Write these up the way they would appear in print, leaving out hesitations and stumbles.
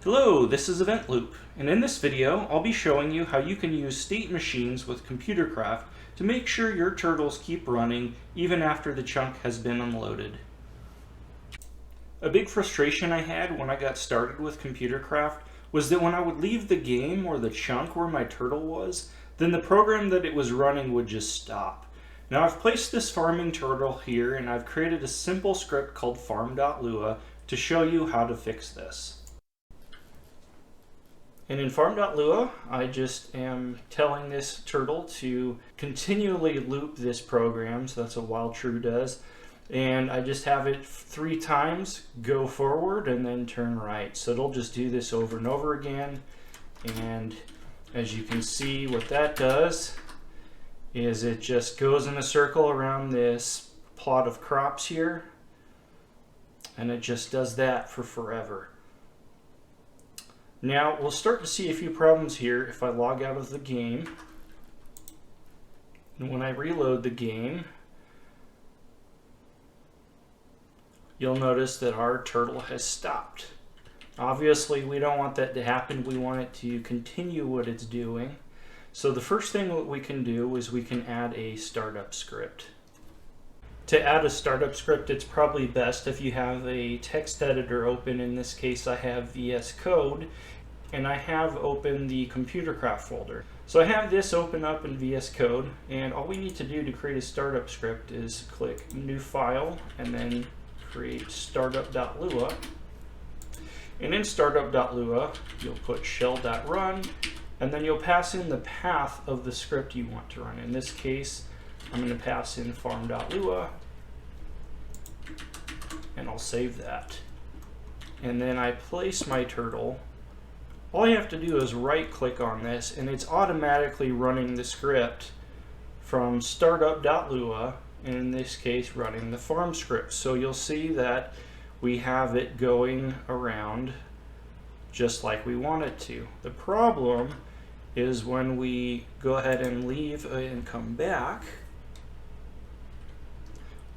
Hello, this is Event Loop, and in this video I'll be showing you how you can use state machines with ComputerCraft to make sure your turtles keep running even after the chunk has been unloaded. A big frustration I had when I got started with ComputerCraft was that when I would leave the game or the chunk where my turtle was, then the program that it was running would just stop. Now I've placed this farming turtle here and I've created a simple script called farm.lua to show you how to fix this. And in farm.lua, I just am telling this turtle to continually loop this program, so that's what while true does. And I just have it 3 times, go forward and then turn right. So it'll just do this over and over again. And as you can see, what that does is it just goes in a circle around this plot of crops here. And it just does that for forever. Now we'll start to see a few problems here if I log out of the game. And when I reload the game, you'll notice that our turtle has stopped. Obviously we don't want that to happen. We want it to continue what it's doing. So the first thing that we can do is we can add a startup script. To add a startup script, it's probably best if you have a text editor open. In this case, I have VS Code, and I have open the ComputerCraft folder. So I have this open up in VS Code, and all we need to do to create a startup script is click New File, and then create startup.lua. And in startup.lua, you'll put shell.run, and then you'll pass in the path of the script you want to run. In this case, I'm going to pass in farm.lua, and I'll save that. And then I place my turtle. All you have to do is right click on this and it's automatically running the script from startup.lua, and in this case running the farm script. So you'll see that we have it going around just like we want it to. The problem is when we go ahead and leave and come back,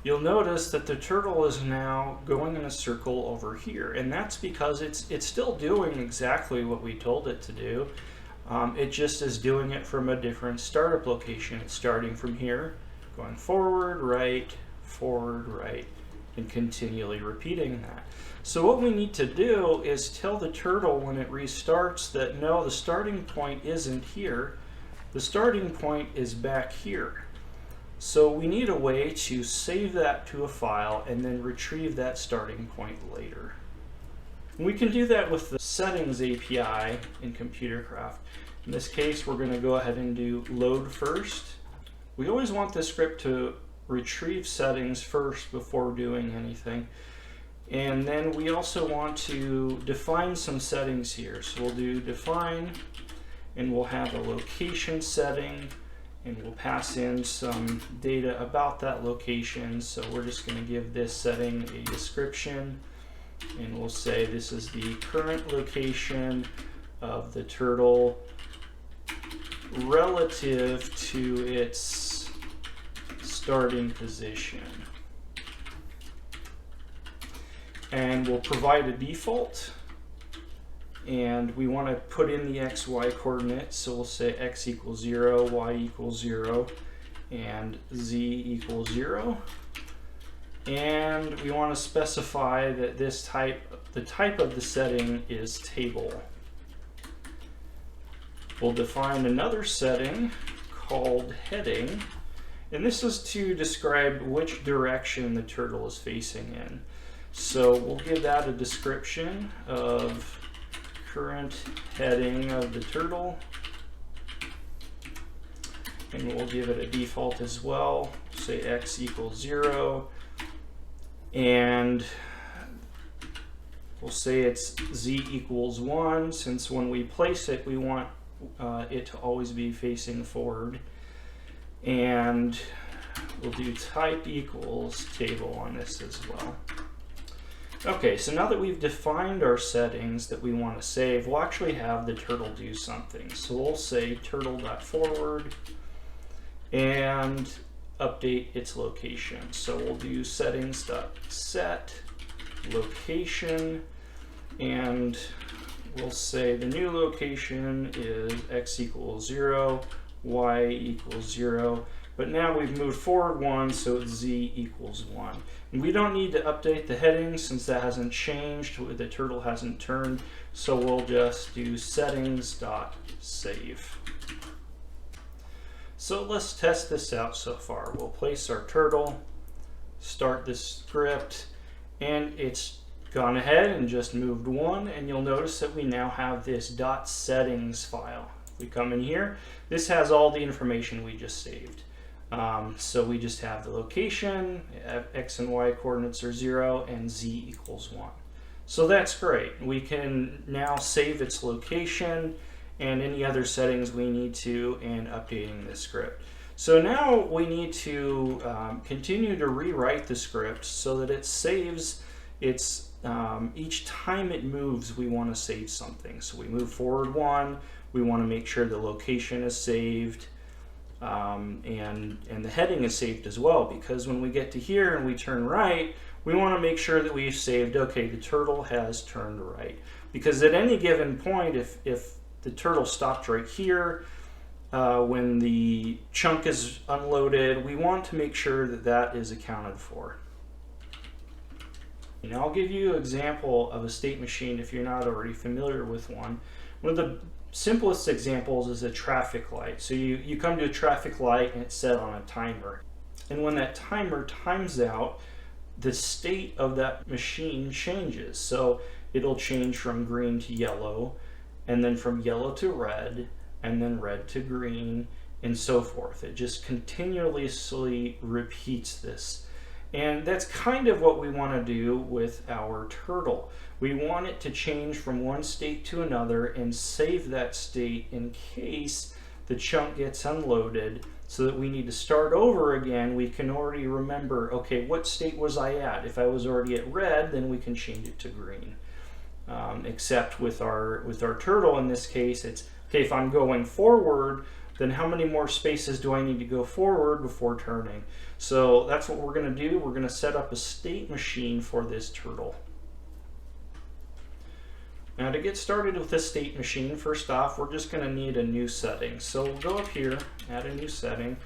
you'll notice that the turtle is now going in a circle over here, and that's because it's still doing exactly what we told it to do. It just is doing it from a different startup location. It's starting from here, going forward, right, and continually repeating that. So what we need to do is tell the turtle when it restarts that no, the starting point isn't here. The starting point is back here. So we need a way to save that to a file and then retrieve that starting point later. And we can do that with the settings API in ComputerCraft. In this case, we're going to go ahead and do load first. We always want the script to retrieve settings first before doing anything. And then we also want to define some settings here. So we'll do define, and we'll have a location setting, and we'll pass in some data about that location. So we're just going to give this setting a description, and we'll say this is the current location of the turtle relative to its starting position. And we'll provide a default, and we want to put in the XY coordinates, so we'll say x equals 0, y equals 0, and z equals 0. And we want to specify that the type of the setting is table. We'll define another setting called heading, and this is to describe which direction the turtle is facing in. So we'll give that a description of current heading of the turtle, and we'll give it a default as well, say x equals 0, and we'll say it's z equals 1, since when we place it we want it to always be facing forward, and we'll do type equals table on this as well. Okay, so now that we've defined our settings that we want to save, we'll actually have the turtle do something. So we'll say turtle.forward and update its location. So we'll do settings.set location, and we'll say the new location is x equals 0, y equals 0. But now we've moved forward 1, so it's z equals 1. And we don't need to update the heading since that hasn't changed, the turtle hasn't turned. So we'll just do settings.save. So let's test this out so far. We'll place our turtle, start this script, and it's gone ahead and just moved 1, and you'll notice that we now have this .settings file. If we come in here, this has all the information we just saved. So we just have the location, x and y coordinates are 0, and z equals 1. So that's great. We can now save its location and any other settings we need to in updating the script. So now we need to continue to rewrite the script so that it saves its, each time it moves, we want to save something. So we move forward 1, we want to make sure the location is saved, and the heading is saved as well, because when we get to here and we turn right, we want to make sure that we've saved, okay, the turtle has turned right. Because at any given point, if the turtle stopped right here, when the chunk is unloaded, we want to make sure that that is accounted for. And I'll give you an example of a state machine if you're not already familiar with one. One of the simplest examples is a traffic light. So you come to a traffic light and it's set on a timer. And when that timer times out, the state of that machine changes. So it'll change from green to yellow, and then from yellow to red, and then red to green, and so forth. It just continuously repeats this. And that's kind of what we want to do with our turtle. We want it to change from one state to another and save that state in case the chunk gets unloaded, so that we need to start over again. We can already remember, okay, what state was I at? If I was already at red, then we can change it to green. Except with our turtle in this case, it's, okay, if I'm going forward, then how many more spaces do I need to go forward before turning? So that's what we're going to do. We're going to set up a state machine for this turtle. Now to get started with this state machine, first off, we're just going to need a new setting. So we'll go up here, add a new setting,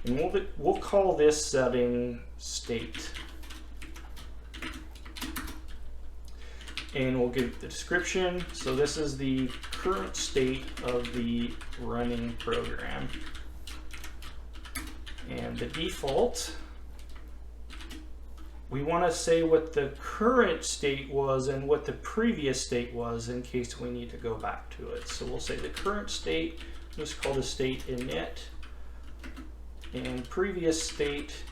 and we'll call this setting state. And we'll give the description. So this is the current state of the running program. And the default, we want to say what the current state was and what the previous state was in case we need to go back to it. So we'll say the current state, let's call the state init, and previous state,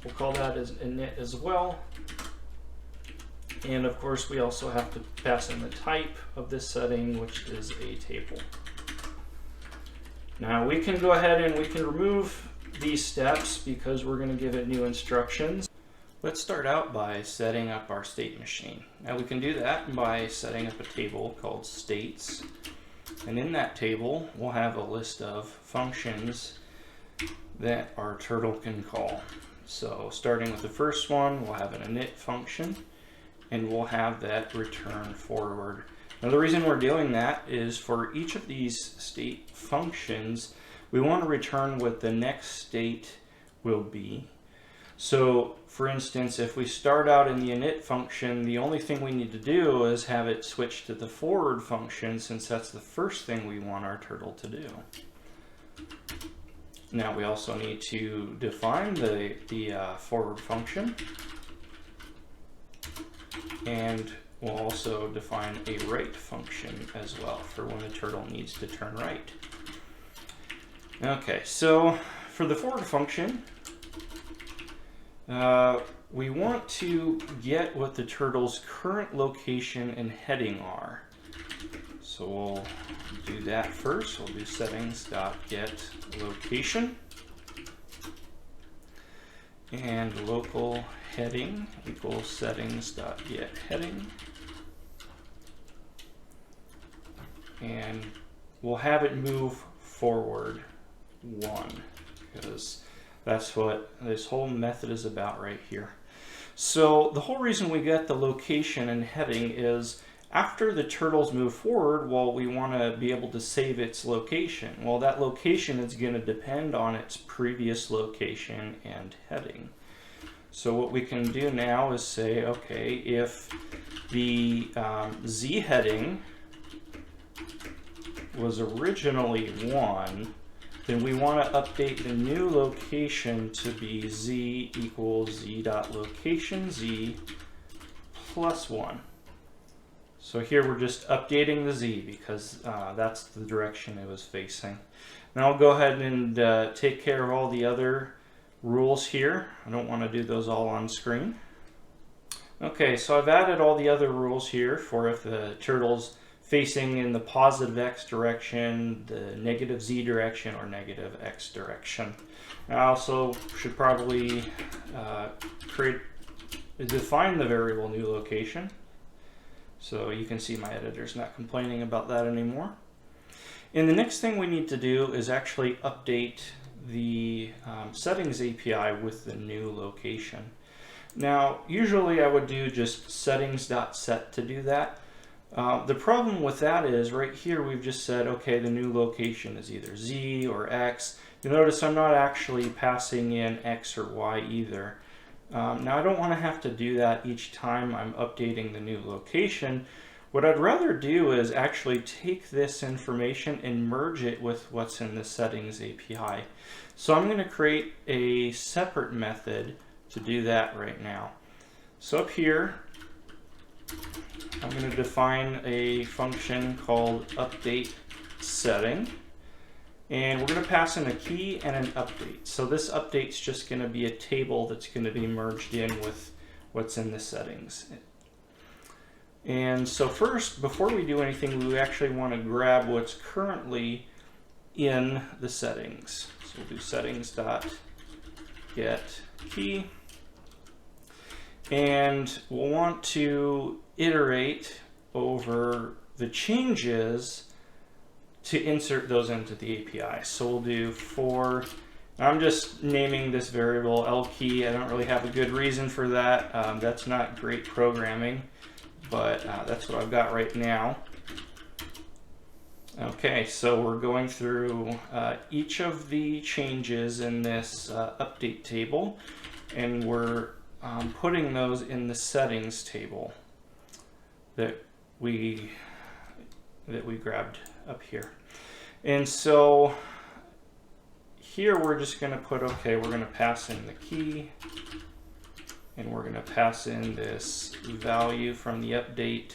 we'll call that as init as well. And of course, we also have to pass in the type of this setting, which is a table. Now we can go ahead and we can remove these steps because we're going to give it new instructions. Let's start out by setting up our state machine. Now we can do that by setting up a table called states. And in that table, we'll have a list of functions that our turtle can call. So starting with the first one, we'll have an init function, and we'll have that return forward. Now the reason we're doing that is for each of these state functions, we want to return what the next state will be. So for instance, if we start out in the init function, the only thing we need to do is have it switch to the forward function, since that's the first thing we want our turtle to do. Now we also need to define the forward function, and we'll also define a right function as well for when the turtle needs to turn right. Okay, so for the forward function, we want to get what the turtle's current location and heading are. So we'll do that first. We'll do settings.getLocation, and local heading equals settings.getHeading, and we'll have it move forward 1 because that's what this whole method is about right here. So the whole reason we get the location and heading is after the turtles move forward, well, we want to be able to save its location. Well, that location is going to depend on its previous location and heading. So what we can do now is say, okay, if the Z heading was originally 1, then we want to update the new location to be Z equals Z dot location Z plus 1. So here we're just updating the Z because that's the direction it was facing. Now I'll go ahead and take care of all the other rules here. I don't want to do those all on screen. Okay, so I've added all the other rules here for if the turtle's facing in the positive X direction, the negative Z direction, or negative X direction. I also should probably define the variable new location. So you can see my editor's not complaining about that anymore. And the next thing we need to do is actually update the settings API with the new location. Now, usually I would do just settings.set to do that. The problem with that is right here we've just said, okay, the new location is either Z or X. You'll notice I'm not actually passing in X or Y either. Now I don't want to have to do that each time I'm updating the new location. What I'd rather do is actually take this information and merge it with what's in the settings API. So I'm going to create a separate method to do that right now. So up here, I'm going to define a function called update setting. And we're going to pass in a key and an update. So this update's just going to be a table that's going to be merged in with what's in the settings. And so first, before we do anything, we actually want to grab what's currently in the settings. So we'll do settings.get key. And we'll want to iterate over the changes to insert those into the API. So we'll do for, I'm just naming this variable LKey. I don't really have a good reason for that. That's not great programming, but that's what I've got right now. Okay, so we're going through each of the changes in this update table, and we're putting those in the settings table that we grabbed up here. And so here we're just going to put, okay, we're going to pass in the key, and we're going to pass in this value from the update,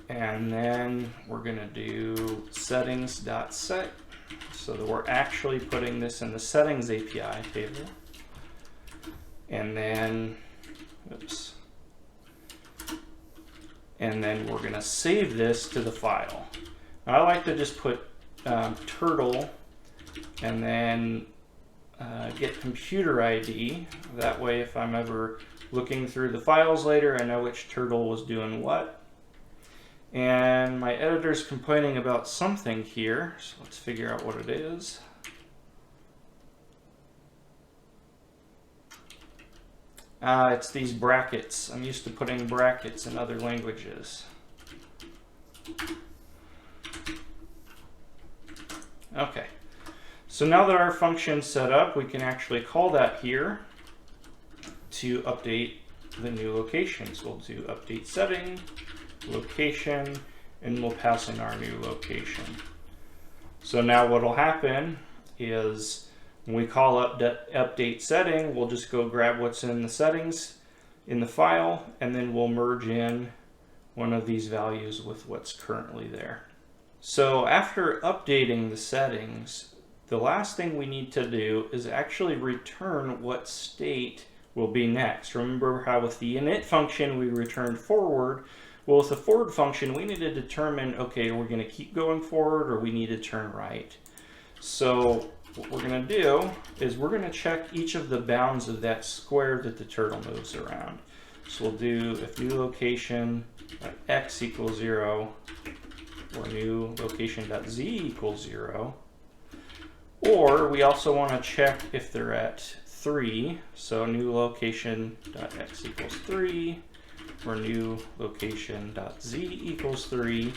and then we're going to do settings.set so that we're actually putting this in the settings API table. And then, oops. And then we're going to save this to the file. Now, I like to just put turtle and then get computer ID. That way, if I'm ever looking through the files later, I know which turtle was doing what. And my editor's complaining about something here, so let's figure out what it is. It's these brackets. I'm used to putting brackets in other languages. Okay, so now that our function's set up, we can actually call that here to update the new location. So we'll do update setting, location, and we'll pass in our new location. So now what'll happen is when we call update setting, we'll just go grab what's in the settings in the file, and then we'll merge in one of these values with what's currently there. So after updating the settings, the last thing we need to do is actually return what state will be next. Remember how with the init function we returned forward? Well, with the forward function, we need to determine, okay, are we going to keep going forward or we need to turn right? So what we're going to do is we're going to check each of the bounds of that square that the turtle moves around. So we'll do if new location x equals 0 or new location.z equals 0. Or we also want to check if they're at 3, so new location dot x equals 3, or new location dot z equals 3,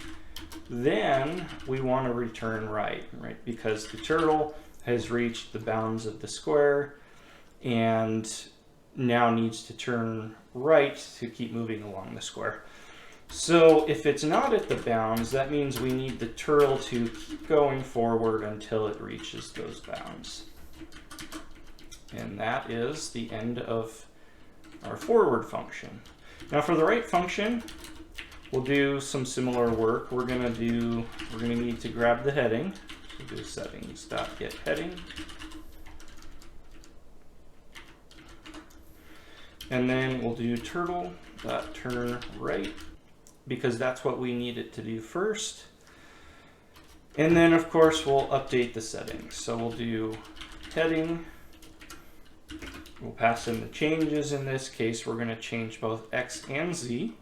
then we want to return right, because the turtle has reached the bounds of the square and now needs to turn right to keep moving along the square. So if it's not at the bounds, that means we need the turtle to keep going forward until it reaches those bounds. And that is the end of our forward function. Now for the right function, we'll do some similar work. We're gonna need to grab the heading. So do settings.getHeading. And then we'll do turtle.turnRight, because that's what we need it to do first. And then of course we'll update the settings. So we'll do heading. We'll pass in the changes. In this case, we're going to change both X and Z.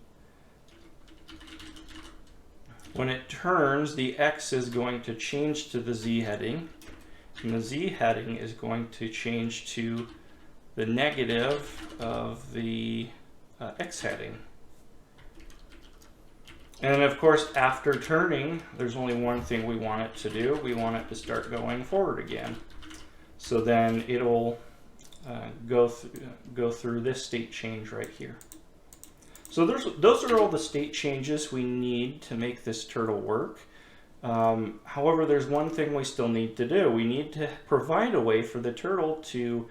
When it turns, the X is going to change to the Z heading, and the Z heading is going to change to the negative of the X heading. And of course, after turning, there's only one thing we want it to do. We want it to start going forward again. So then it'll go through this state change right here. So those are all the state changes we need to make this turtle work. However, there's one thing we still need to do. We need to provide a way for the turtle to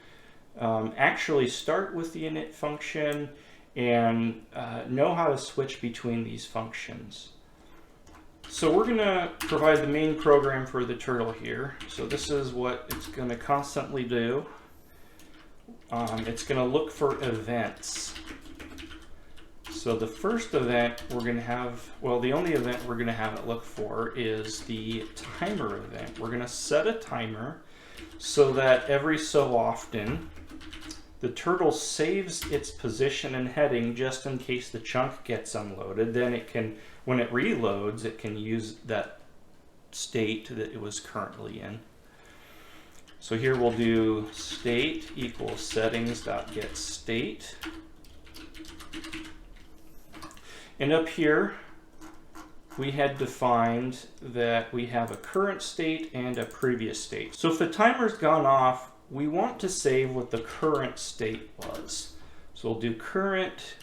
actually start with the init function and know how to switch between these functions. So we're going to provide the main program for the turtle here. So this is what it's going to constantly do. It's going to look for events. So the first event we're going to have, well, the only event we're going to have it look for is the timer event. We're going to set a timer so that every so often the turtle saves its position and heading just in case the chunk gets unloaded. Then it can, when it reloads, it can use that state that it was currently in. So here we'll do state equals settings.getState. And up here, we had defined that we have a current state and a previous state. So if the timer's gone off, we want to save what the current state was. So we'll do current,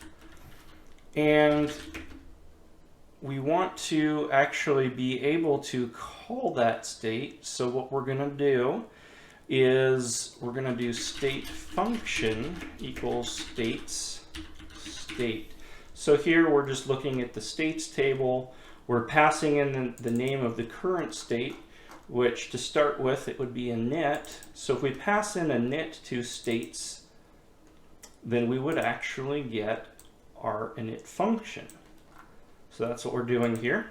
and we want to actually be able to call that state. So what we're going to do is we're going to do state function equals states state. So here we're just looking at the states table. We're passing in the name of the current state, which to start with it would be init. So if we pass in init to states, then we would actually get our init function. So that's what we're doing here.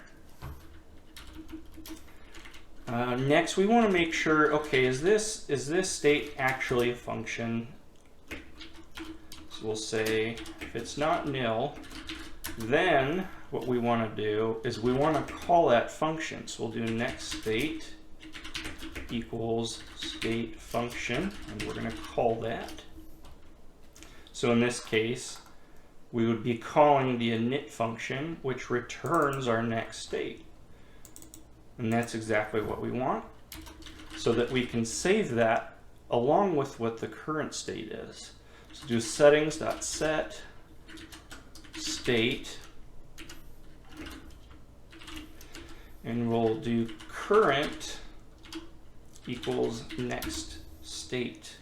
Next, we want to make sure, okay, is this state actually a function? So we'll say if it's not nil, then what we want to do is we want to call that function. So we'll do next state equals state function, and we're going to call that. So in this case, we would be calling the init function, which returns our next state. And that's exactly what we want, so that we can save that along with what the current state is. So do settings.set state, and we'll do current equals next state.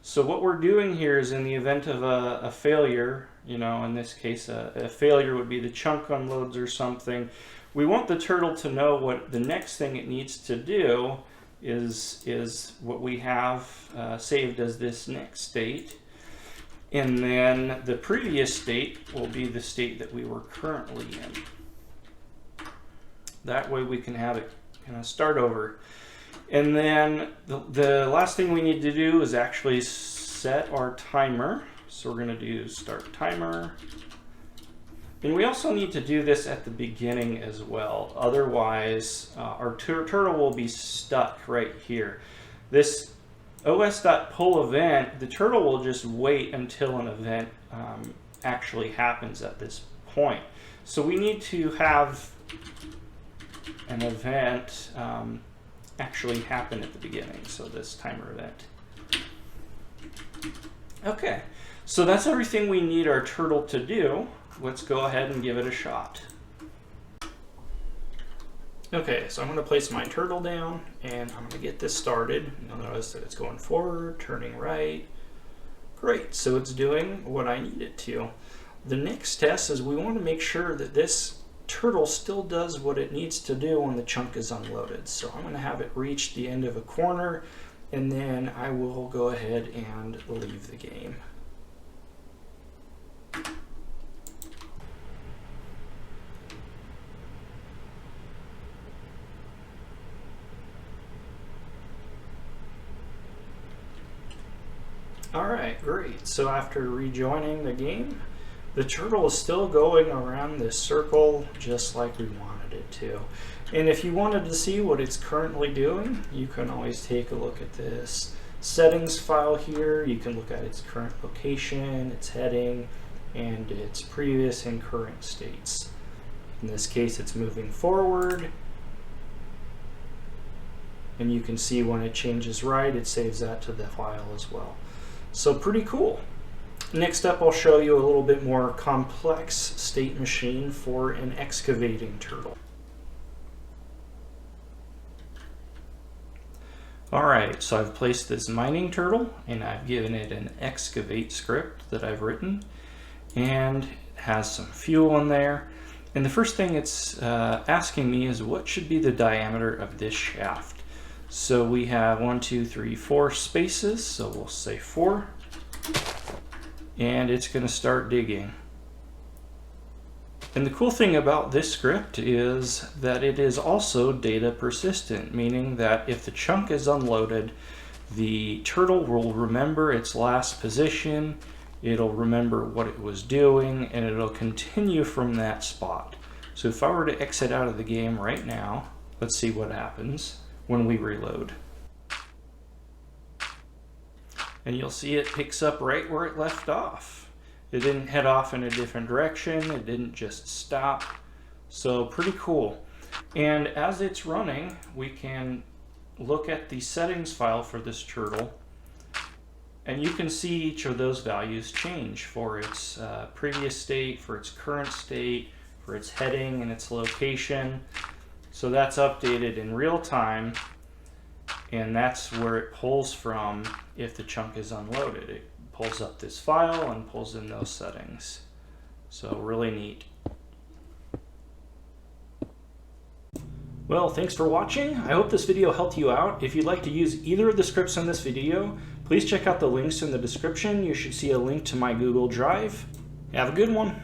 So what we're doing here is in the event of a failure, you know, in this case a failure would be the chunk unloads or something, we want the turtle to know what the next thing it needs to do is what we have saved as this next state. And then the previous state will be the state that we were currently in. That way we can have it kind of start over. And then the last thing we need to do is actually set our timer. So we're going to do start timer. And we also need to do this at the beginning as well. Otherwise, our turtle will be stuck right here. This os.pull event, the turtle will just wait until an event actually happens at this point. So we need to have an event actually happen at the beginning, so this timer event. Okay, so that's everything we need our turtle to do. Let's go ahead and give it a shot. Okay, so I'm going to place my turtle down and I'm going to get this started. You'll notice that it's going forward, turning right. Great, so it's doing what I need it to. The next test is we want to make sure that this turtle still does what it needs to do when the chunk is unloaded. So I'm going to have it reach the end of a corner and then I will go ahead and leave the game. Alright, great. So after rejoining the game, the turtle is still going around this circle just like we wanted it to. And if you wanted to see what it's currently doing, you can always take a look at this settings file here. You can look at its current location, its heading, and its previous and current states. In this case, it's moving forward. And you can see when it changes right, it saves that to the file as well. So pretty cool. Next up, I'll show you a little bit more complex state machine for an excavating turtle. Alright, so I've placed this mining turtle and I've given it an excavate script that I've written, and it has some fuel in there. And the first thing it's asking me is what should be the diameter of this shaft. So we have 1, 2, 3, 4 spaces, so we'll say 4. And it's going to start digging. And the cool thing about this script is that it is also data persistent, meaning that if the chunk is unloaded, the turtle will remember its last position, it'll remember what it was doing, and it'll continue from that spot. So if I were to exit out of the game right now, let's see what happens when we reload. And you'll see it picks up right where it left off. It didn't head off in a different direction, it didn't just stop. So pretty cool. And as it's running, we can look at the settings file for this turtle, and you can see each of those values change for its previous state, for its current state, for its heading and its location. So that's updated in real time, and that's where it pulls from if the chunk is unloaded. It pulls up this file and pulls in those settings. So really neat. Well, thanks for watching. I hope this video helped you out. If you'd like to use either of the scripts in this video, please check out the links in the description. You should see a link to my Google Drive. Have a good one.